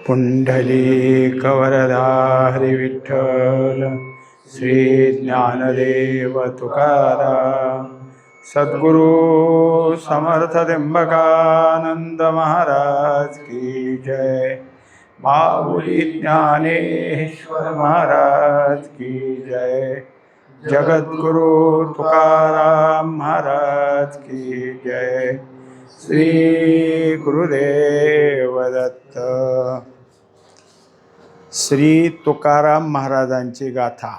पुंडलीकवरदा हरी विठ्ठल श्री ज्ञानदेव तुकाराम सद्गुरु समर्थ त्र्यंबकानंद महाराज की जय। माऊली ज्ञानेश्वर महाराज की जय। जगद्गुरु तुकाराम महाराज की जय। श्री गुरुदेव दत्त। श्री तुकाराम महाराजांची गाथा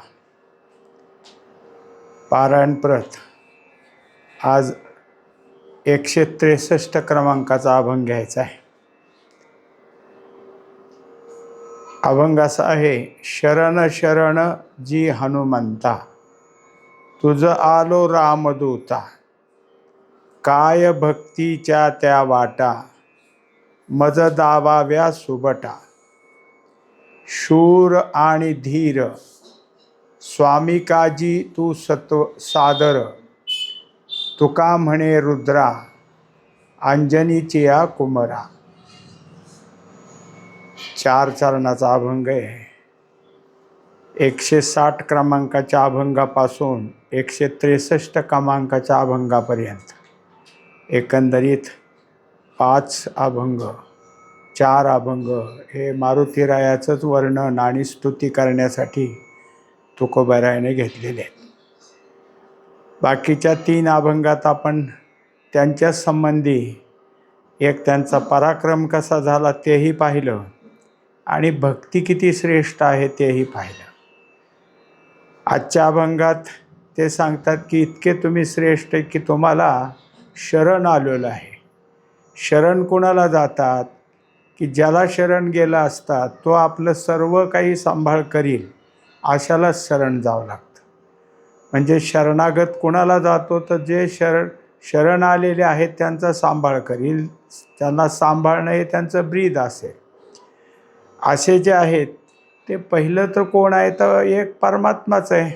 पारायण प्रत। आज 163 क्रमांकाचा अभंग घ्यायचा आहे। अभंग असा आहे, शरण शरण जी हनुमंता, तुझ आलो रामदूता, काय भक्तीच्या त्या वाटा, मज दावाव्या सुबटा, शूर आणि धीर स्वामी काजी तू सत्व सादर, तुका म्हणे रुद्रा अंजनीची या कुमरा। 4 चरणाचा अभंग आहे। 160 क्रमांकाच्या अभंगापासून 163 क्रमांकाच्या अभंगापर्यंत एकंदरीत 5 अभंग 4 अभंग हे मारुतीरायाचंच वर्णन आणि स्तुती करण्यासाठी तुकोबारायाने घेतलेले आहेत। बाकीच्या 3 अभंगात आपण त्यांच्या संबंधी एक त्यांचा पराक्रम कसा झाला तेही पाहिलं आणि भक्ती किती श्रेष्ठ आहे तेही पाहिलं। आजच्या अभंगात ते सांगतात की इतके तुम्ही श्रेष्ठ आहे की तुम्हाला शरण आलेलं आहे। शरण कोणाला जातात की ज्याला शरण गेला असता तो आपलं सर्व काही सांभाळ करील अशालाच शरण जावं लागतं। म्हणजे शरणागत कोणाला जातो तर जे शरण आलेले आहेत त्यांचा सांभाळ करील, त्यांना सांभाळणं हे त्यांचं ब्रीद असेल। असे जे आहेत ते पहिलं तर कोण आहे तर एक परमात्माच आहे।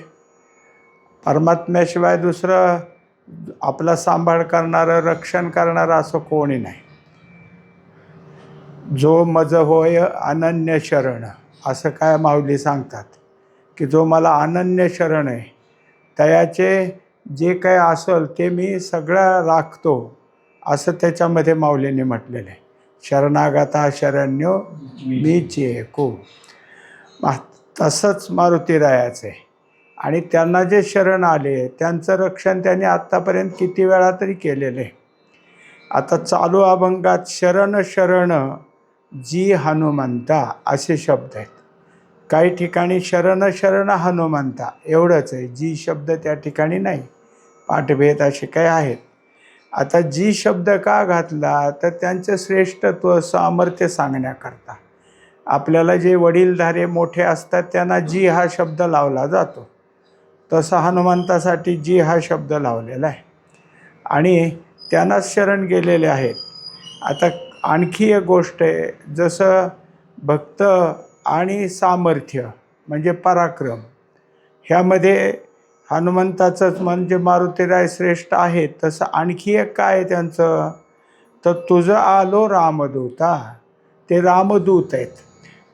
परमात्म्याशिवाय दुसरं आपला सांभाळ करणारं रक्षण करणारं असं कोणी नाही। जो मज होय अनन्य शरण, असं काय माऊली सांगतात की जो मला अनन्य शरण आहे त्याचे जे काय असेल ते मी सगळं राखतो, असं त्याच्यामध्ये माऊलीने म्हटलेलं आहे। शरणागता शरण्यो मीची ऐकू। तसंच मारुतीरायाचं आहे आणि त्यांना जे शरण आले त्यांचं रक्षण त्यांनी आत्तापर्यंत किती वेळा तरी केलेलं आहे। आता चालू अभंगात शरण शरण जी हनुमंता असे शब्द आहेत। काही ठिकाणी शरण शरण हनुमंता एवढंच आहे, जी शब्द त्या ठिकाणी नाही, पाठभेद असे काही आहेत। आता जी शब्द का घातला तर त्यांचं श्रेष्ठत्व सामर्थ्य सांगण्याकरता। आपल्याला जे वडीलधारे मोठे असतात त्यांना जी हा शब्द लावला जातो, तसा हनुमंतासाठी जी हा शब्द लावलेला आहे आणि त्यांनाच शरण गेलेले आहेत। आता आणखी एक गोष्ट आहे, जसं भक्त आणि सामर्थ्य म्हणजे पराक्रम ह्यामध्ये हनुमंताचंच म्हणजे मारुतीराय श्रेष्ठ आहे, तसं आणखी एक काय आहे त्यांचं तर तुझं आलो रामदूता, ते रामदूत आहेत।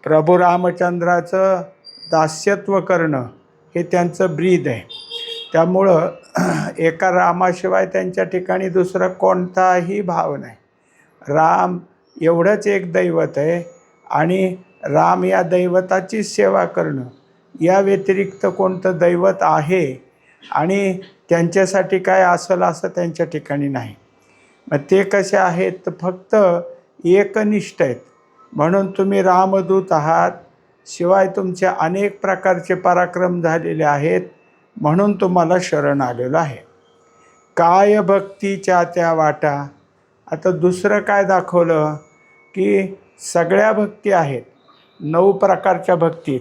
प्रभू रामचंद्राचं दास्यत्व करणं हे त्यांचं ब्रीद आहे। त्यामुळं एका रामाशिवाय त्यांच्या ठिकाणी दुसरा कोणताही भाव नाही। राम एवढंच एक दैवत आहे आणि राम या दैवताची सेवा करणं या व्यतिरिक्त कोणतं दैवत आहे आणि त्यांच्यासाठी काय असेल असं त्यांच्या ठिकाणी नाही। मग ते कसे आहेत तर फक्त एकनिष्ठ आहेत, म्हणून तुम्ही रामदूत आहात। शिवाय तुमचे अनेक प्रकारचे पराक्रम झालेले आहेत म्हणून तुम्हाला शरण आलेलं आहे। काय भक्तीच्या त्या वाटा। आता दुसरं काय दाखवलं की सगळ्या भक्ती आहेत, 9 प्रकारच्या भक्तीत,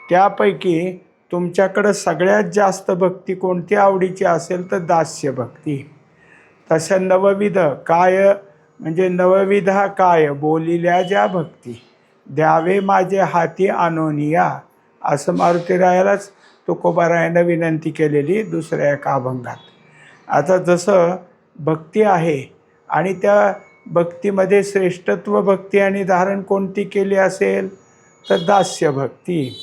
त्यापैकी तुमच्याकडं सगळ्यात जास्त भक्ती कोणती आवडीची असेल तर दास्य भक्ती। तसं नवविध काय म्हणजे नवविधा काय बोलिल्या ज्या भक्ती, द्यावे माझे हाती आणोनिया, असं मारुतीरायालाच तुकोबारायानं विनंती केलेली दुसऱ्या एका अभंगात। आता जसं भक्ती आहे आणि त्या भक्तीमध्ये श्रेष्ठत्व भक्ती आणि धारण कोणती केली असेल तर दास्य भक्ती.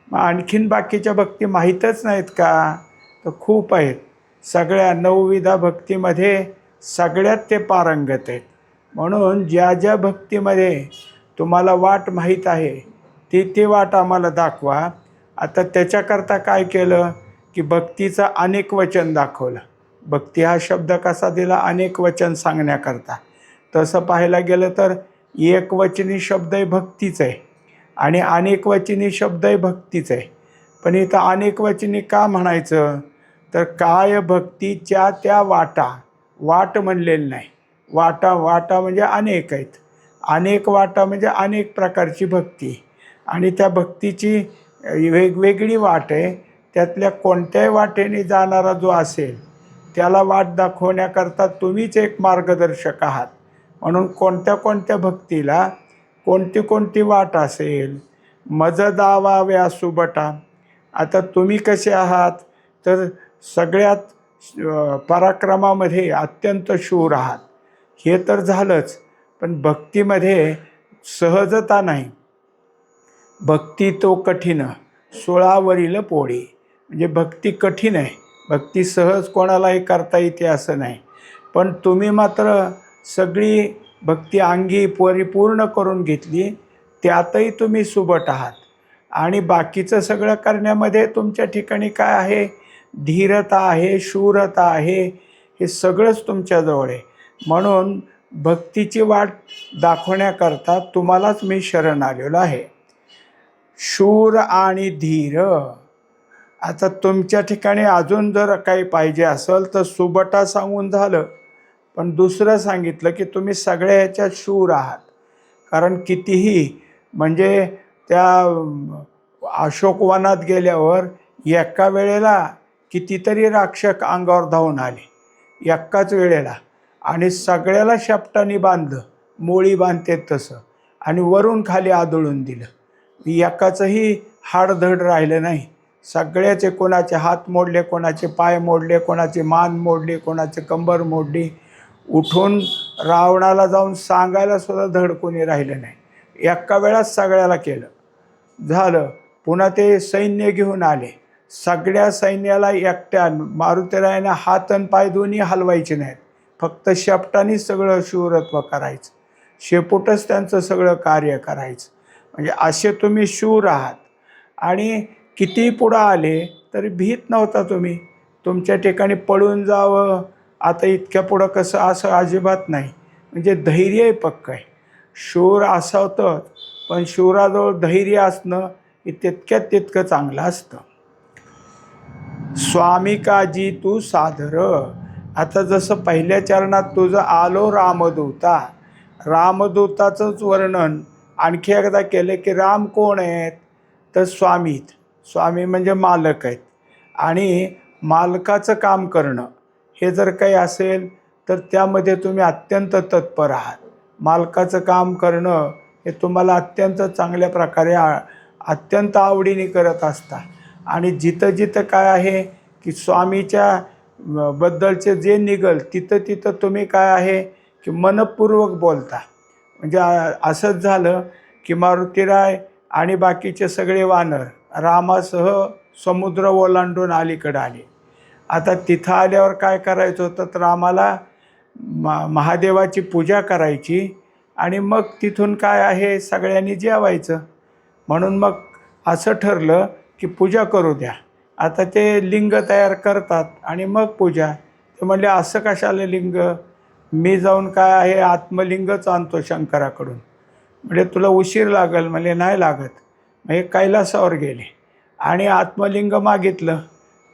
मग आणखीन बाकीच्या भक्ती माहीतच नाहीत का? तर खूप आहेत. सगळ्या 9 भक्तीमध्ये सगळ्यात ते पारंगत आहेत. म्हणून ज्या ज्या भक्तीमध्ये तुम्हाला वाट माहीत आहे ती ती वाट आम्हाला दाखवा. आता त्याच्याकरता काय केलं की भक्तीचं अनेक वचन दाखवलं. भक्ती हा शब्द कसा दिला? अनेक वचन सांगण्याकरता. तसं पाहायला गेलं तर एकवचनी शब्दही भक्तीच आहे आणि अनेकवचनी शब्दही भक्तीच आहे. पण इथं अनेकवचनी का म्हणायचं? तर काय भक्तीच्या त्या वाटा, वाट म्हणलेली नाही. वाटा वाटा म्हणजे अनेक आहेत. अनेक वाटा म्हणजे अनेक प्रकारची भक्ती आणि त्या भक्तीची वेगवेगळी वाट आहे. त्यातल्या कोणत्याही वाटेने जाणारा जो असेल त्याला वाट दाखवण्याकरता तुम्हीच एक मार्गदर्शक आहात. म्हणून कोणत्या कोणत्या भक्तीला कोणती कोणती वाट असेल. मज दावा व्यासुबटा. आता तुम्ही कसे आहात? तर सगळ्यात पराक्रमामध्ये अत्यंत शूर आहात. हे तर झालंच, पण भक्तीमध्ये सहजता नाही. भक्ती तो कठीण 16वरील पोळी. म्हणजे भक्ती कठीण आहे. भक्ती सहज कोणालाही करता येते असं नाही. पण तुम्ही मात्र सगळी भक्ती अंगी परिपूर्ण करून घेतली. त्यातही तुम्ही सुबट आहात आणि बाकीचं सगळं करण्यामध्ये तुमच्या ठिकाणी काय आहे? धीरता आहे, शूरता आहे. हे सगळंच तुमच्याजवळ आहे. म्हणून भक्तीची वाट दाखवण्याकरता तुम्हालाच मी शरण आलेलो आहे. शूर आणि धीर. आता तुमच्या ठिकाणी अजून जर काही पाहिजे असेल तर सुबटा सांगून झालं, पण दुसरं सांगितलं की तुम्ही सगळ्या ह्याच्यात शूर आहात. कारण कितीही म्हणजे त्या अशोकवनात गेल्यावर एका वेळेला कितीतरी राक्षक अंगावर धावून आले एकाच वेळेला आणि सगळ्याला शेपटाने बांधलं, मोळी बांधते तसं, आणि वरून खाली आदळून दिलं. एकाचंही हाडधड राहिलं नाही. सगळ्याचे कोणाचे हात मोडले, कोणाचे पाय मोडले, कोणाचे मान मोडले, कोणाचे कंबर मोडली. उठून रावणाला जाऊन सांगायला सुद्धा धड कोणी राहिलं नाही. एका वेळात सगळ्याला केलं. झालं. पुन्हा ते सैन्य घेऊन आले. सगळ्या सैन्याला एकट्या मारुतीरायाने हात आणि पाय दोन्ही हलवायचे नाहीत. फक्त शेपटानेच सगळं शूरत्व करायचं. शेपूटच त्यांचं सगळं कार्य करायचं. म्हणजे असे तुम्ही शूर आहात. आणि किती पुढं आले तरी भीत नव्हता तुम्ही. तुमच्या ठिकाणी पळून जावं आता इतक्या पुढं कसं असं अजिबात नाही. म्हणजे धैर्य पक्क आहे. शूर असावतं, पण शूराजवळ धैर्य असणं हे तितक्यात तितकं चांगलं असतं. स्वामी काजी तू सादर. आता जसं पहिल्या चरणात तुझं आलो रामदूता, रामदूताचंच वर्णन आणखी एकदा केलं की राम कोण आहेत? तर स्वामीत. स्वामी म्हणजे मालक आहेत. आणि मालकाचं काम करणं हे जर काही असेल तर त्यामध्ये तुम्ही अत्यंत तत्पर आहात. मालकाचं काम करणं हे तुम्हाला अत्यंत चांगल्या प्रकारे अत्यंत आवडीने करत असता. आणि जिथं जिथं काय आहे की स्वामीच्या बद्दलचे जे निघल तिथं तिथं तुम्ही काय आहे की मनपूर्वक बोलता. म्हणजे असंच झालं की मारुतीराय आणि बाकीचे सगळे वानर रामासह समुद्र ओलांडून अलीकडे आले. आता तिथं आल्यावर काय करायचं होतं? तर रामाला महादेवाची पूजा करायची आणि मग तिथून काय आहे सगळ्यांनी जेवायचं. म्हणून मग असं ठरलं की पूजा करू द्या. आता ते लिंग तयार करतात आणि मग पूजा. ते म्हणले असं कशाला लिंग? मी जाऊन काय आहे आत्मलिंगच आणतो शंकराकडून. म्हणजे तुला उशीर लागेल. म्हणजे नाही लागत. मग हे कैलासावर गेले आणि आत्मलिंग मागितलं.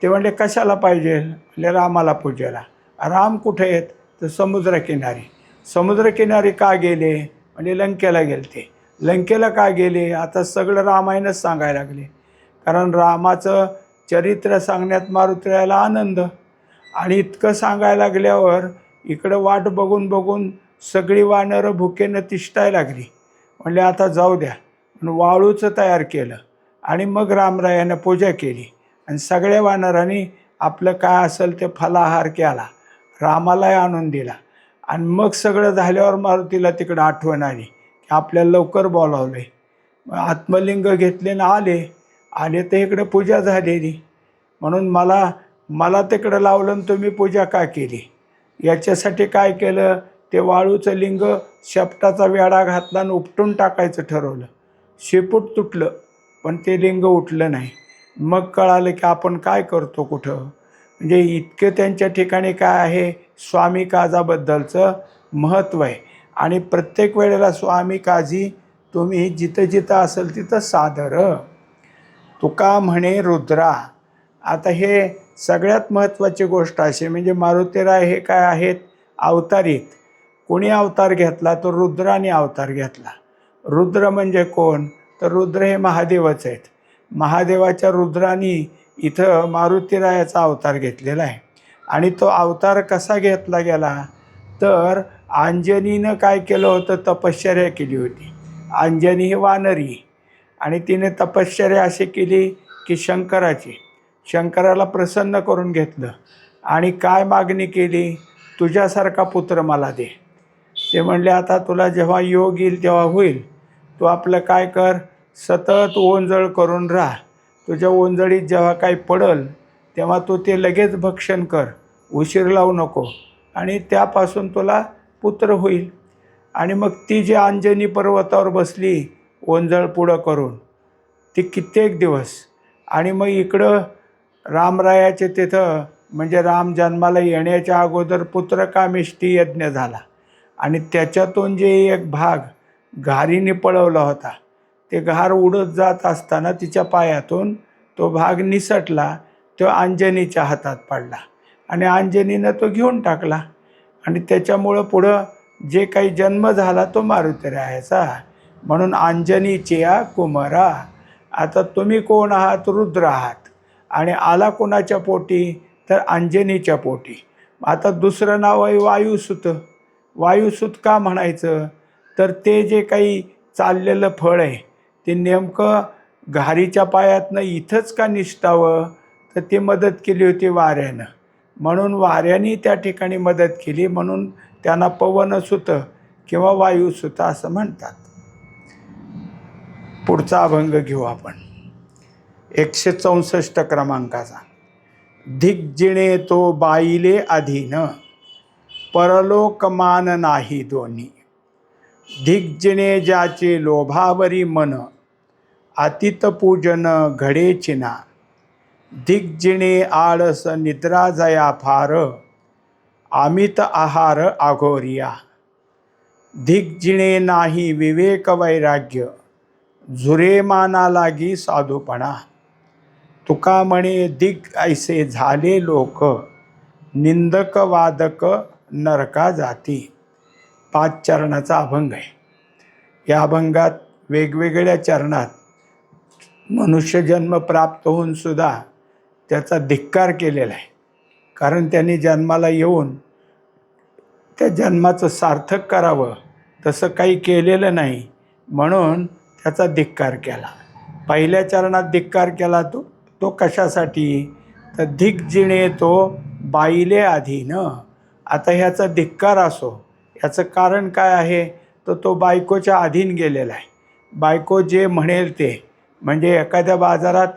ते म्हणले कशाला पाहिजे? म्हणजे रामाला पूजेला. राम कुठे आहेत? तर समुद्रकिनारी. समुद्रकिनारी का गेले? म्हणजे लंकेला गेलते. लंकेला का गेले? आता सगळं रामायणच सांगायला लागले. कारण रामाचं चरित्र सांगण्यात मारुतीरायाला आनंद. आणि इतकं सांगायला लागल्यावर इकडं वाट बघून बघून सगळी वानरं भुकेनं तिष्ठायला लागली. म्हणले आता जाऊ द्या. म्हणून वाळूचं तयार केलं आणि मग रामरायानं पूजा केली आणि सगळ्या वानरांनी आपलं काय असेल ते फलाहार केला. रामालाही आणून दिला आणि मग सगळं झाल्यावर मारुतीला तिकडं आठवण आली की आपल्याला लवकर बोलावलं आहे. मग आत्मलिंग घेतले ना आले तर इकडं पूजा झालेली. म्हणून मला मला तिकडं लावलं आणि तुम्ही पूजा का केली? याच्यासाठी काय केलं, ते वाळूचं लिंग शेपटाचा वेढा घातला आणि उपटून टाकायचं ठरवलं. शेपूट तुटलं पण ते लिंग उठलं नाही. मग कळालं की आपण काय करतो कुठं. म्हणजे इतके त्यांच्या ठिकाणी काय आहे, स्वामी काजाबद्दलचं महत्त्व आहे. आणि प्रत्येक वेळेला स्वामी काजी तुम्ही जिथं जिथं असेल तिथं सादर. तुका म्हणे रुद्रा. आता हे सगळ्यात महत्त्वाची गोष्ट अशी, म्हणजे मारुतीराय हे काय आहेत, अवतारीत. कोणी अवतार घेतला तर रुद्राने अवतार घेतला. रुद्र म्हणजे कोण, तर रुद्र हे महादेवच आहेत. महादेवाच्या रुद्रानी इथं मारुतीरायाचा अवतार घेतलेला आहे. आणि तो अवतार कसा घेतला गेला, तर अंजनीनं काय केलं होतं, तपश्चर्या केली होती. अंजनी ही वानरी, आणि तिने तपश्चर्या अशी केली की शंकराला प्रसन्न करून घेतलं. आणि काय मागणी केली, तुझ्यासारखा पुत्र मला दे. ते म्हणले आता तुला जेव्हा योग येईल तेव्हा होईल. तू आपलं काय कर, सतत ओंजळ करून राहा. तुझ्या ओंजळीत जेव्हा काही पडल तेव्हा तू ते लगेच भक्षण कर, उशीर लावू नको, आणि त्यापासून तुला पुत्र होईल. आणि मग ती जी अंजनी पर्वतावर बसली ओंजळ पुढं करून, ती कित्येक दिवस. आणि मग इकडं रामरायाचे तिथं, म्हणजे राम जन्माला येण्याच्या अगोदर पुत्रकामेष्टी यज्ञ झाला. आणि त्याच्यातून जे एक भाग घारीने पळवला होता, ते घार उडत जात असताना तिच्या पायातून तो भाग निसटला, तो अंजनीच्या हातात पडला आणि अंजनीनं तो घेऊन टाकला. आणि त्याच्यामुळं पुढं जे काही जन्म झाला तो मारुतीरायाचा. म्हणून अंजनीच्या कुमारा. आता तुम्ही कोण आहात, रुद्र आहात. आणि आला कोणाच्या पोटी, तर अंजनीच्या पोटी. आता दुसरं नाव आहे वायुसूत. वायुसूत का म्हणायचं, तर ते जे काही चाललेलं फळ आहे ते नेमकं घारीच्या पायातनं इथंच का निष्ठावं, तर ती मदत केली होती वाऱ्यानं. म्हणून वाऱ्याने त्या ठिकाणी मदत केली, म्हणून त्यांना पवनसूत किंवा वायुसूत असं म्हणतात. पुढचा अभंग घेऊ आपण, 164 क्रमांकाचा. धिग्जिणे तो बाईले अधीन, परलोक मान नाही दोन्ही. धिग्जिणे ज्याचे लोभावरी मन, अतित पूजन घडे चिना. धिग्जिणे आळस निद्रा जया फार, अमित आहार अघोरिया. धिग्जिणे नाही विवेक वैराग्य, झुरे माना लागी साधूपणा. तुका म्हणे दिग ऐसे झाले लोक, निंदक वादक नरका जाती. 5 चरणाचा अभंग आहे. या अभंगात वेगवेगळ्या चरणात मनुष्यजन्म प्राप्त होऊन सुद्धा त्याचा धिक्कार केलेला आहे. कारण त्यांनी जन्माला येऊन त्या जन्माचं सार्थक करावं तसं काही केलेलं नाही, म्हणून त्याचा धिक्कार केला. पहिल्या चरणात धिक्कार केला तो कशासाठी, तर धिग्जिणे तो बाईले अधीन. आता ह्याचा धिक्कार असो, याचं कारण काय आहे, तर तो बायकोच्या अधीन गेलेला आहे. बायको जे म्हणेल ते, म्हणजे एखाद्या बाजारात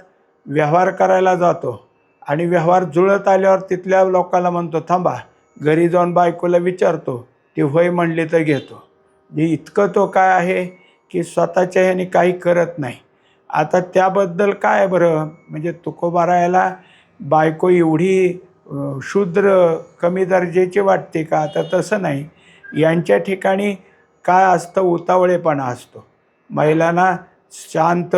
व्यवहार करायला जातो आणि व्यवहार जुळत आल्यावर तिथल्या लोकांना म्हणतो थांबा, घरी जाऊन बायकोला विचारतो, ती होय म्हणली तर घेतो. इतकं तो काय आहे की स्वतःच्या ह्याने काही करत नाही. आता त्याबद्दल काय बरं, म्हणजे तुकोबारायाला बायको एवढी शूद्र कमी दर्जाची वाटते का, तर तसं नाही. यांच्या ठिकाणी काय असतं, उतावळेपणा असतो. महिलांना शांत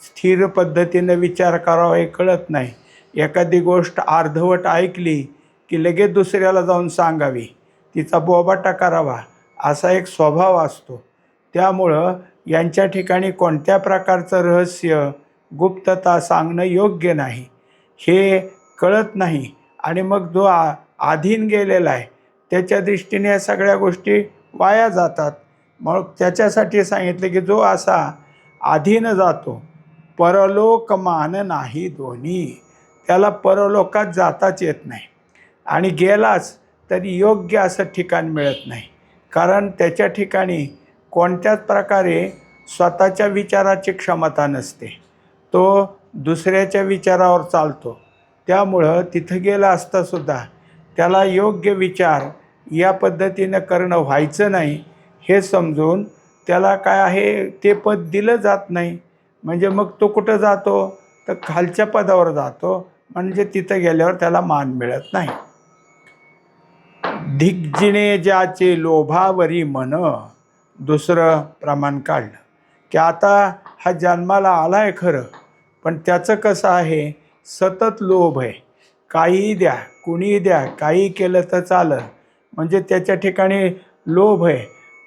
स्थिर पद्धतीनं विचार करावा हे कळत नाही. एखादी गोष्ट अर्धवट ऐकली की लगेच दुसऱ्याला जाऊन सांगावी, तिचा बोबाटा करावा, असा एक स्वभाव असतो. त्यामुळं यांच्या ठिकाणी कोणत्या प्रकारचं रहस्य, गुप्तता सांगणं योग्य नाही, हे कळत नाही. आणि मग जो अधीन गेलेला आहे त्याच्या दृष्टीने या सगळ्या गोष्टी वाया जातात. मग त्याच्यासाठी सांगितलं की जो असा अधीन जातो, परलोक मान नाही दोन्ही, त्याला परलोकात जाताच येत नाही. आणि गेलाच तरी योग्य असं ठिकाण मिळत नाही. कारण त्याच्या ठिकाणी कोणत्याच प्रकारे स्वतःच्या विचाराची क्षमता नसते. तो दुसऱ्याच्या विचारावर चालतो. त्यामुळं तिथं गेला असतासुद्धा त्याला योग्य विचार या पद्धतीनं करणं व्हायचं नाही हे समजून त्याला काय आहे ते पद दिलं जात नाही. म्हणजे मग तो कुठं जातो तर खालच्या पदावर जातो. म्हणजे तिथं गेल्यावर त्याला मान मिळत नाही. धिग्जिने ज्याचे लोभावरी मन. दुसरं प्रमाण काढलं की आता हा जन्माला आला आहे खरं, पण त्याचं कसं आहे, सतत लोभ आहे. काहीही द्या, कुणीही द्या, काही केलं तर चालं. म्हणजे त्याच्या ठिकाणी लोभ आहे.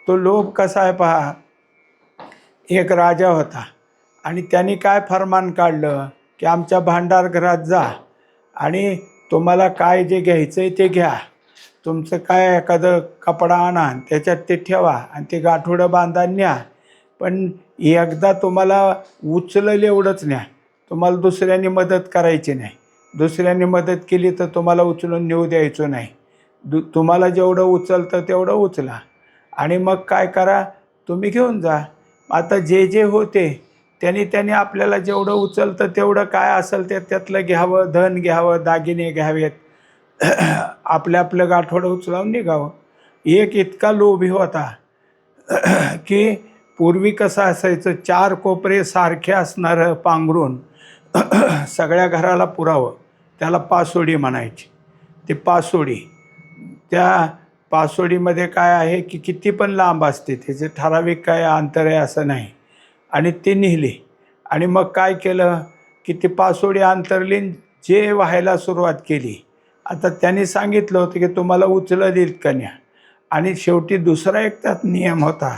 तो लोभ कसा आहे पहा. एक राजा होता आणि त्यांनी काय फरमान काढलं की आमच्या भांडारघरात जा आणि तुम्हाला काय जे घ्यायचं आहे ते घ्या. तुमचं काय एखादं कपडा आणा, त्याच्यात ते ठेवा आणि ते गाठोडं बांधा न्या. पण एकदा तुम्हाला उचलेल एवढंच न्या. तुम्हाला दुसऱ्यांनी मदत करायची नाही. दुसऱ्यांनी मदत केली तर तुम्हाला उचलून नेऊ द्यायचं नाही. तुम्हाला जेवढं उचलतं तेवढं उचला आणि मग काय करा, तुम्ही घेऊन जा. आता जे जे होते त्यांनी आपल्याला जेवढं उचलतं तेवढं काय असेल ते त्यातलं घ्यावं, धन घ्यावं, दागिने घ्यावेत, आपलं गाठोडं उचलावून निघावं. एक इतका लोभी होता की पूर्वी कसं असायचं, 4 कोपरे सारखे असणारं पांघरून सगळ्या घराला पुरावं, त्याला पासोडी म्हणायची. ती पासोडी, त्या पासोडीमध्ये काय आहे की किती पण लांब असते, त्याचे ठराविक काय अंतर आहे असं नाही. आणि ती नेली आणि मग काय केलं की ती पासोडी अंतरली, जे व्हायला सुरुवात केली. आता त्यांनी सांगितलं होतं की तुम्हाला उचलं देईल का न्या. आणि शेवटी दुसरा एक त्यात नियम होता,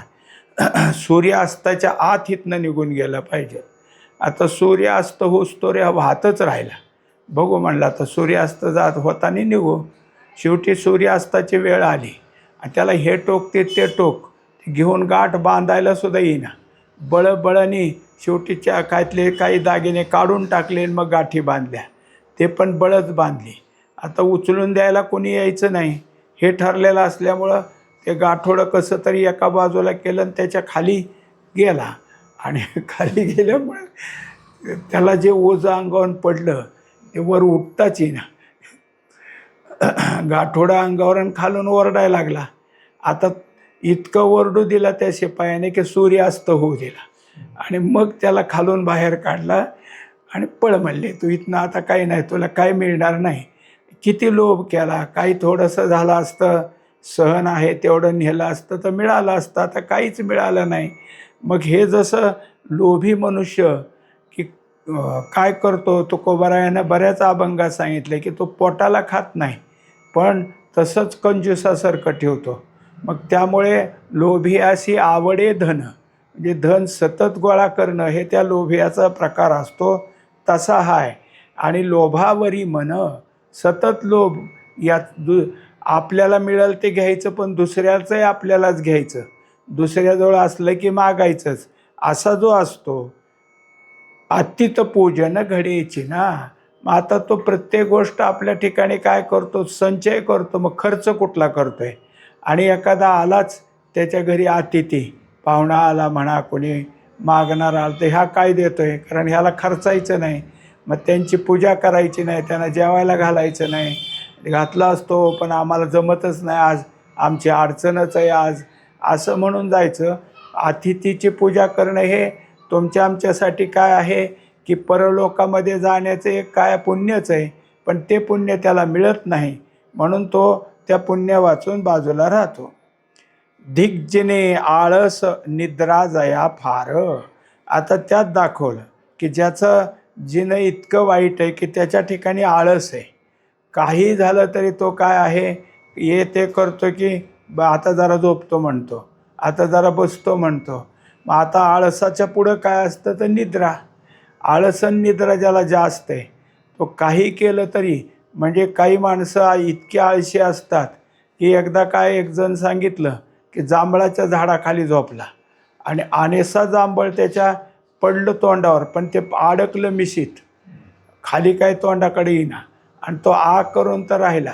सूर्यास्ताच्या आत इथनं निघून गेलं पाहिजे. आता सूर्यास्त होस्तोवर वाहतच राहिला. बघू म्हणलं आता सूर्यास्त जात होताना निघू. शेवटी सूर्यास्ताची वेळ आली आणि त्याला हे टोक ते टोक घेऊन गाठ बांधायला सुद्धा येईना. बळबळाने शेवटीच्या कायतले काही दागिने काढून टाकले, मग गाठी बांधल्या. ते पण बळच बांधली. आता उचलून द्यायला कोणी यायचं नाही हे ठरलेलं असल्यामुळं ते गाठोडं कसं तरी एका बाजूला केलं आणि त्याच्या खाली गेला. आणि खाली गेल्यामुळे त्याला जे ओझं अंगावर पडलं ते वर उठताच येईना. गाठोडा अंगावर आणि खालून ओरडायला लागला. आता इतकं ओरडू दिला त्या शिपायाने की सूर्यास्त होऊ दिला आणि मग त्याला खालून बाहेर काढला आणि पळ म्हणले, तू इथनं आता काही नाही, तुला काय मिळणार नाही. किती लोभ केला. काही थोडंसं झालं असतं, सहन आहे तेवढं नेलं असतं तर मिळालं असतं. आता काहीच मिळालं नाही. मग हे जसं लोभी मनुष्य की काय करतो, तो तुकोबारायानं बऱ्याच अभंगात सांगितलं की तो पोटाला खात नाही पण तसंच कंजूसासारखं ठेवतो. मग त्यामुळे लोभी अशी आवडे धन, म्हणजे धन सतत गोळा करणं हे त्या लोभियाचा प्रकार असतो, तसा हाय. आणि लोभावरी मन, सतत लोभ. यात आपल्याला मिळेल ते घ्यायचं पण दुसऱ्याचंही आपल्यालाच घ्यायचं, दुसऱ्याजवळ असलं की मागायचंच, असा जो असतो. अतित पूजन घडेची ना. मग आता तो प्रत्येक गोष्ट आपल्या ठिकाणी काय करतो, संचय करतो. मग खर्च कुठला करतोय. आणि एखादा आलाच त्याच्या घरी अतिथी पाहुणा आला म्हणा, कोणी मागणार आला तर ह्या काय देतोय, कारण ह्याला खर्चायचं नाही. मग त्यांची पूजा करायची नाही, त्यांना जेवायला घालायचं नाही. घातला असतो पण आम्हाला जमतच नाही आज, आमची अडचणच आहे आज, असं म्हणून जायचं. अतिथीची पूजा करणं हे तुमच्या आमच्यासाठी काय आहे की परलोकामध्ये जाण्याचं एक काय पुण्यच आहे. पण ते पुण्य त्याला मिळत नाही, म्हणून तो त्या पुण्य वाचून बाजूला राहतो. धिग्जिने आळस निद्रा जया फार. आता त्यात दाखवलं की ज्याचं जिनं इतकं वाईट आहे की त्याच्या ठिकाणी आळस आहे. काही झालं तरी तो काय आहे, ते करतो की आता जरा झोपतो म्हणतो, आता जरा बसतो म्हणतो. मग आता आळसाच्या पुढं काय असतं तर निद्रा. आळसन निद्रा ज्याला जास्त आहे तो काही केलं तरी, म्हणजे काही माणसं इतकी आळशी असतात की एकदा काय एक जण सांगितलं की जांभळाच्या झाडाखाली झोपला आणि आनेसा जांभळ त्याच्या पडलं तोंडावर, पण ते अडकलं मिशीत, खाली काय तोंडाकडे येईना आणि तो करून तर राहिला.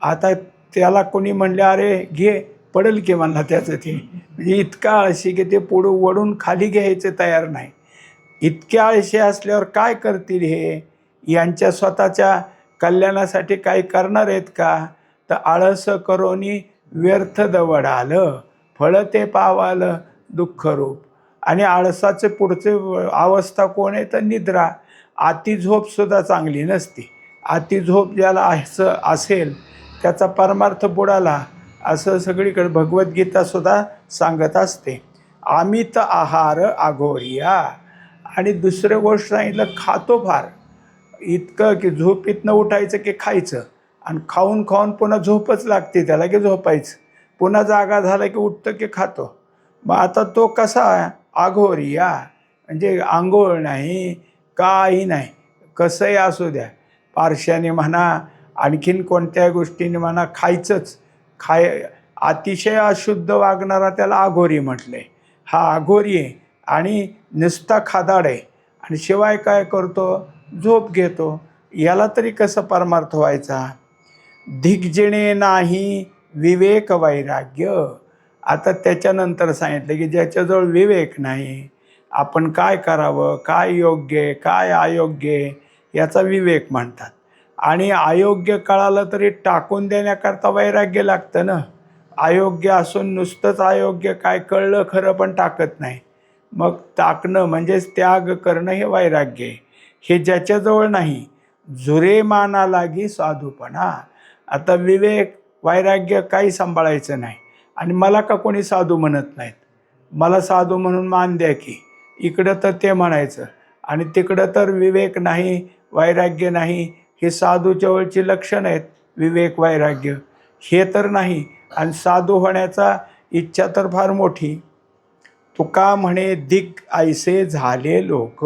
आता त्याला कोणी म्हणले अरे घे, पडेल की म्हणला त्याचं ते, म्हणजे इतका आळशी की ते पुढं वडून खाली घ्यायचं तयार नाही. इतके आळशी असल्यावर काय करतील हे? यांच्या स्वतःच्या कल्याणासाठी काही करणार आहेत का? तर आळस करोनी व्यर्थ दवड आलं, फळ ते पावालं दुःख रूप. आणि आळसाचे पुढचे अवस्था कोण आहे तर निद्रा. अति झोपसुद्धा चांगली नसते. अति झोप ज्याला असं असेल त्याचा परमार्थ बुडाला, असं सगळीकडे भगवद्गीतासुद्धा सांगत असते. अमित आहार अघोरिया. आणि दुसरं गोष्ट सांगितलं, खातो फार इतकं की झोपीतनं उठायचं की खायचं, आणि खाऊन खाऊन पुन्हा झोपच लागते त्याला की झोपायचं, पुन्हा जागा झाला की उठतं की खातो. मग आता तो कसा अघोरिया, म्हणजे आंघोळ नाही काही नाही, कसंही असू द्या, पारशाने म्हणा आणखीन कोणत्या गोष्टीने म्हणा, खायचंच अतिशय अशुद्ध वागणारा त्याला अघोरी म्हटले. हा अघोरी आहे आणि नुसता खादाड आहे, आणि शिवाय काय करतो, झोप घेतो. याला तरी कसं परमार्थ व्हायचा? धिगजिणे नाही विवेक वैराग्य. आता त्याच्यानंतर सांगितलं की ज्याच्याजवळ विवेक नाही, आपण काय करावं, काय योग्य आहे काय अयोग्य आहे याचा विवेक म्हणतात. आणि अयोग्य कळालं तरी टाकून देण्याकरता वैराग्य लागतं ना. अयोग्य असून नुसतंच अयोग्य काय कळलं खरं पण टाकत नाही, मग टाकणं म्हणजेच त्याग करणं हे वैराग्य आहे. हे ज्याच्याजवळ नाही, झुरे माना लागी साधूपणा. आता विवेक वैराग्य काही सांभाळायचं नाही, आणि मला का कोणी साधू म्हणत नाहीत, मला साधू म्हणून मान द्या की. इकडं तर ते म्हणायचं आणि तिकडं तर विवेक नाही वैराग्य नाही. हे साधू जवळची लक्षणं आहेत, विवेक वैराग्य हे तर नाही, आणि साधू होण्याचा इच्छा तर फार मोठी. तुका म्हणे दिग ऐसे झाले लोक.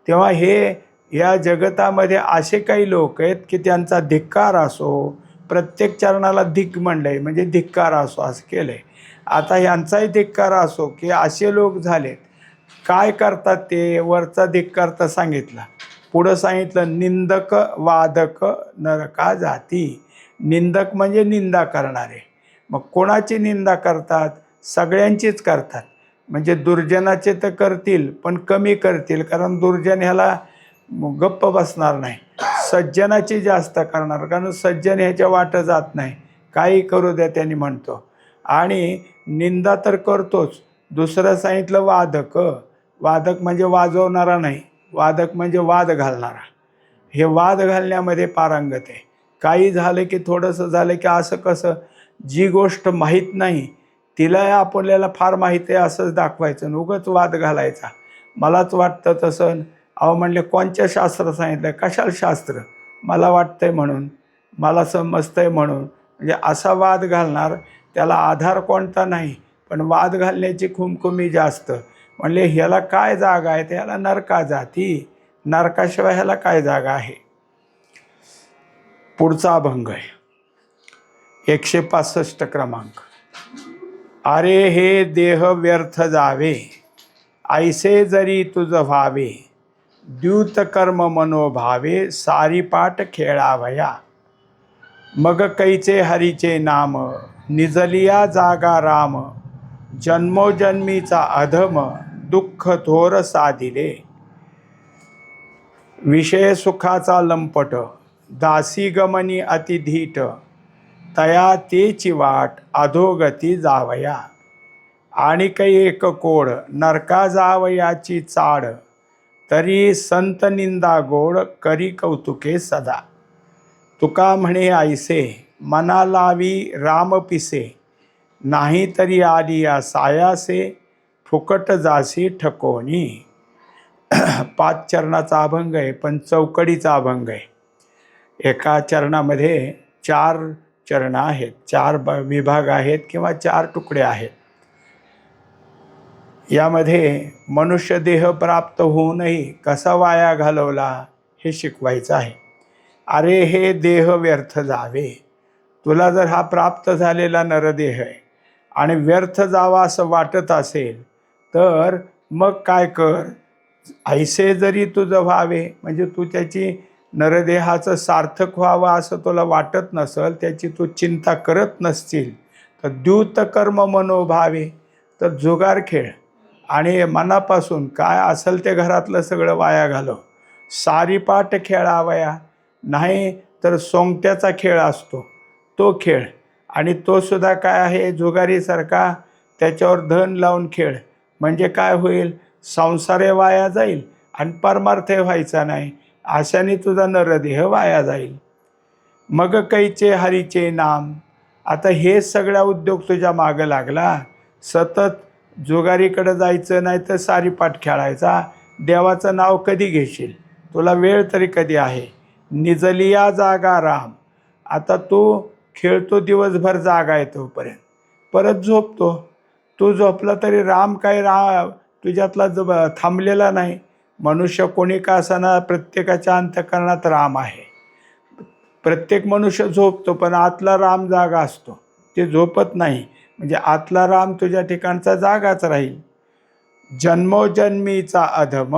तेव्हा हे या जगतामध्ये असे काही लोक आहेत की त्यांचा धिक्कार असो, प्रत्येक चरणाला दिग म्हणलं आहे म्हणजे धिक्कार असो असं केलं आहे. आता यांचाही धिक्कार असो की असे लोक झालेत. काय करतात ते? वरचा धिक्कार तर सांगितला, पुढं सांगितलं निंदक वादक नरका जाती. निंदक म्हणजे निंदा करणारे. मग कोणाची निंदा करतात? सगळ्यांचीच करतात. म्हणजे दुर्जनाचे तर करतील पण कमी करतील, कारण दुर्जन ह्याला गप्प बसणार नाही. सज्जनाची जास्त करणार, कारण सज्जन ह्याच्या वाटं जात नाही, काही करू द्या त्यांनी म्हणतो. आणि निंदा तर करतोच. दुसरं सांगितलं वादक. वादक म्हणजे वाजवणारा नाही, वादक म्हणजे वाद घालणारा. हे वाद घालण्यामध्ये पारंगत आहे. काही झालं की थोडंसं झालं की असं कसं, जी गोष्ट माहीत नाही तिला आपल्याला फार माहीत आहे असंच दाखवायचं, उगाच वाद घालायचा. मलाच वाटतं तसं. अहो म्हणले कोणत्या शास्त्र सांगितलं? कशाला शास्त्र? मला वाटतंय म्हणून, मला समजतंय म्हणून. म्हणजे असा वाद घालणार, त्याला आधार कोणता नाही, पण वाद घालण्याची खुमखुमी जास्त. म्हणले ह्याला काय जागा आहे? त्याला नरका जाती. नरकाशिवाय ह्याला काय जागा आहे? पुढचा अभंग आहे 165 क्रमांक. अरे हे देह व्यर्थ जावे, ऐसे जरी तुझ व्हावे, द्यूत कर्म मनोभावे, सारी पाठ खेळावया. मग कैचे हरीचे नाम, निजलिया जागा राम, जन्मोजन्मीचा अधम, दुःख थोर साधिले. विषय सुखाचा लंपट, दासी गमनी अतिधीट, तया तेची वाट अधोगती जावया. आणि कै एक कोड, नरका जावयाची चाड, तरी संत निंदा गोड, करी कौतुके सदा. तुका म्हणे ऐसे, मना लावी राम पिसे, नाही तरी आली या सायासे, फुकट जासी ठकोनी. 5 चरणाचा अभंग आहे, पण चौकडीचा अभंग आहे. एका चरणामध्ये 4 चरणं आहेत, 4 विभाग आहेत किंवा 4 तुकडे आहेत. यामध्ये मनुष्य देह प्राप्त होऊनही कसा वाया घालवला हे शिकवायचं आहे. अरे हे देह व्यर्थ जावे. तुला जर हा प्राप्त झालेला नरदेह आहे आणि व्यर्थ जावा असं वाटत असेल तर मग काय कर, ऐसे जरी तुझं व्हावे, म्हणजे तू त्याची नरदेहाचं सार्थक व्हावं असं तुला वाटत नसेल, त्याची तू चिंता करत नसतील, तर द्यूत कर्म मनोभावे, तर जुगार खेळ आणि मनापासून काय असेल ते घरातलं सगळं वाया घालव. सारीपाट खेळावया, नाही तर सोंगट्याचा खेळ असतो तो खेळ, आणि तो सुद्धा काय आहे जुगारीसारखा, त्याच्यावर धन लावून खेळ. म्हणजे काय होईल, संसारे वाया जाईल आणि परमार्थ व्हायचा नाही, अशाने तुझा नरदेह वाया जाईल. मग कैचे हरीचे नाम, आता हे सगळा उद्योग तुझ्या मागं लागला, सतत जुगारीकडे जायचं नाही तर सारीपाट खेळायचा, देवाचं नाव कधी घेशील, तुला वेळ तरी कधी आहे. निजलिया जागा राम, आता तू खेळतो दिवसभर जागा आहे तोपर्यंत, परत झोपतो. तू झोपला तरी राम काय तुझ्यातला थांबलेला नाही. मनुष्य कोणी का असाना प्रत्येकाच्या अंतःकरणात राम आहे. प्रत्येक मनुष्य झोपतो पण आतला राम जागा असतो, ते झोपत नाही. म्हणजे आतला राम तुझ्या ठिकाणचा जागाच राहील. जन्मोजन्मीचा अधम,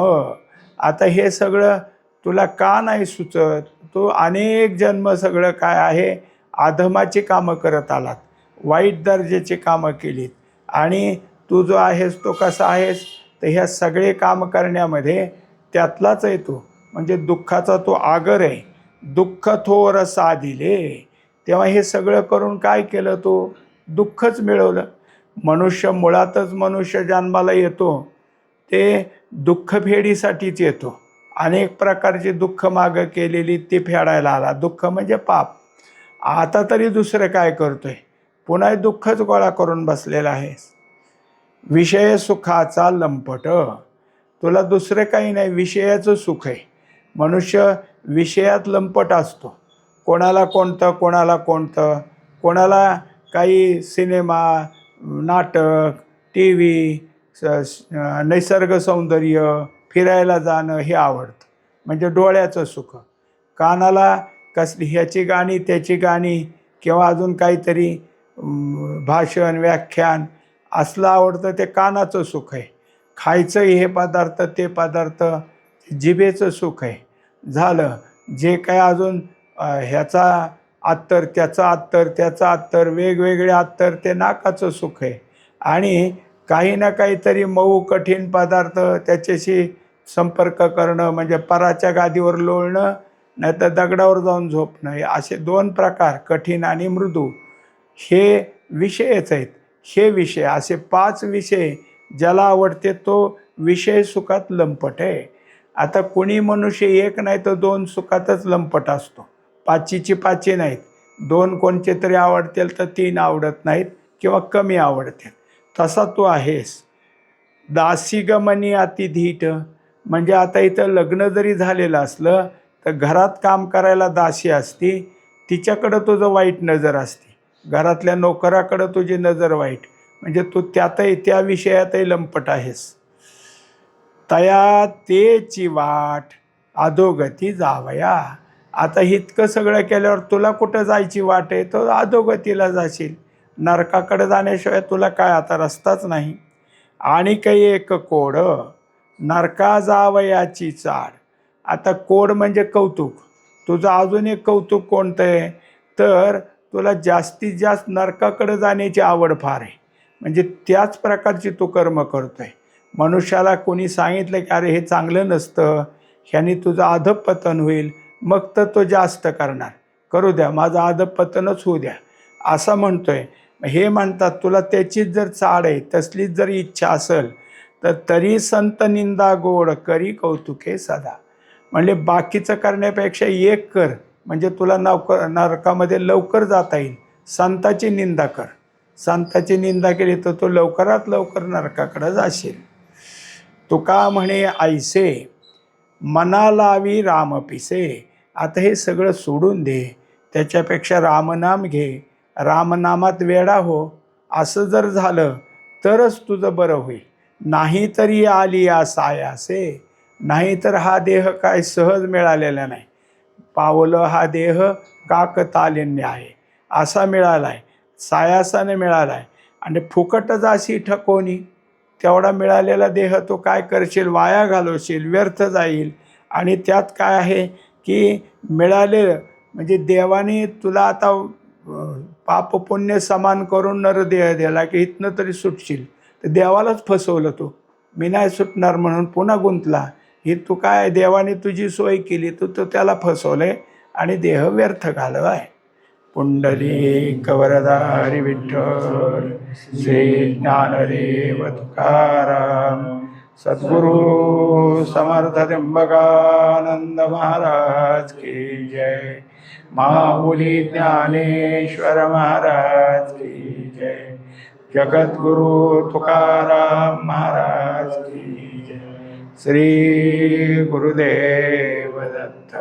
आता हे सगळं तुला का नाही सुचत, तू अनेक जन्म सगळं काय आहे अधमाची कामं करत आलात, वाईट दर्जाची कामं केलीत, आणि तू जो आहेस तो कसा आहेस, तर ह्या सगळे काम करण्यामध्ये त्यातलाच आहे तो, म्हणजे दुःखाचा तो आगर आहे. दुःख थोर साधिले, तेव्हा हे सगळं करून काय केलं, तो दुःखच मिळवलं. मनुष्य मुळातच मनुष्य जन्माला येतो ते दुःख फेडीसाठीच येतो. अनेक प्रकारची दुःख मागं केलेली ती फेडायला आला. दुःख म्हणजे पाप. आता तरी दुसरं काय करतोय, पुन्हा दुःखच गोळा करून बसलेला आहे. विषय सुखाचा लंपट, तुला दुसरं काही नाही, विषयाचं सुख आहे. मनुष्य विषयात लंपट असतो, कोणाला कोणतं कोणाला कोणतं, कोणाला काही सिनेमा, नाटक, टी व्ही, निसर्ग सौंदर्य, फिरायला जाणं हे आवडतं, म्हणजे डोळ्याचं सुख. कानाला कसली ह्याची गाणी त्याची गाणी किंवा अजून काहीतरी भाषण व्याख्यान असलं आवडतं, ते कानाचं सुख आहे. खायचं हे पदार्थ ते पदार्थ जिभेचं सुख आहे. झालं जे काय अजून ह्याचा अत्तर त्याचा अत्तर त्याचा अत्तर वेगवेगळे अत्तर ते नाकाचं सुख आहे. आणि काही ना काहीतरी मऊ कठीण पदार्थ त्याच्याशी संपर्क करणं, म्हणजे पराच्या गादीवर लोळणं नाही तर दगडावर जाऊन झोपणं, हे असे दोन प्रकार, कठीण आणि मृदू, हे विषयच आहेत. हे विषय असे 5 विषय ज्याला आवडते तो विषय सुखात लंपट आहे. आता कोणी मनुष्य एक नाही तर 2 सुखातच लंपट असतो, पाचीची पाची नाहीत. 2 कोणचे तरी आवडतील तर 3 आवडत नाहीत किंवा कमी आवडतील, तसा तू आहेस. दासी गमनी अति धीट, म्हणजे आता इथं लग्न जरी झालेलं असलं तर घरात काम करायला दासी असती, तिच्याकडं तुझं वाईट नजर असते, घरातल्या नोकराकडं तुझी नजर वाईट, म्हणजे तू त्यातही त्या विषयातही लंपट आहेस. तया तेची वाट अधोगती जावया, आता इतकं सगळं केल्यावर तुला कुठं जायची वाट आहे, तो अधोगतीला जाशील. नरकाकडे जाण्याशिवाय तुला काय आता रस्ताच नाही. आणि काही एक कोड नरका जावयाची चाड, आता कोड म्हणजे कौतुक. तुझं अजून एक कौतुक कोणतं आहे, तर तुला जास्तीत जास्त नरकाकडे जाण्याची आवड फार आहे, म्हणजे त्याच प्रकारची तू कर्म करतो आहे. मनुष्याला कोणी सांगितलं की अरे हे चांगलं नसतं, ह्याने तुझं अधःपतन होईल, मग तर तो जास्त करणार, करू द्या माझं अधःपतनच होऊ द्या असं म्हणतोय. हे म्हणतात तुला त्याचीच जर चाड आहे, तसलीच जर इच्छा असेल तर तरी संत निंदा गोड करी कौतुके सदा, म्हणजे बाकीचं करण्यापेक्षा एक कर, म्हणजे तुला नरकामध्ये लवकर जाता येईल. संताची निंदा कर, संताची निंदा केली तर तू लवकरात लवकर नरकाकडे जाशील. तुका म्हणे ऐसे मना लावी राम पिसे, आता हे सगळं सोडून दे, त्याच्यापेक्षा रामनाम घे, रामनामात वेडा हो. असं जर झालं तरच तुझं बरं होईल. नाही तरी आली या सायासे, नाही तर हा देह काय सहज मिळालेला नाही. पावलं हा देह काकतालीन्य आहे असा मिळाला आहे, सायासाने मिळाला आहे, आणि फुकट जाशी ठकोनी, तेवढा मिळालेला देह तो काय करशील, वाया घालवशील, व्यर्थ जाईल. आणि त्यात काय आहे की मिळालेलं म्हणजे देवाने तुला आता पाप पुण्य समान करून नरदेह दिला की इथनं तरी सुटशील, तर देवालाच फसवलं तू. मी नाही सुटणार म्हणून पुन्हा गुंतला. ही तू काय, देवाने तुझी सोय केली, तू तर त्याला फसवलंय आणि देह व्यर्थ घालवाय. पुंडलिक वरदा हरी विठ्ठल, श्री ज्ञानदेव तुकाराम, सद्गुरु समर्थ त्र्यंबकानंद महाराज की जय, माऊली ज्ञानेश्वर महाराज की जय, जगद्गुरु तुकाराम महाराज की जय. श्री गुरुदेव दत्त.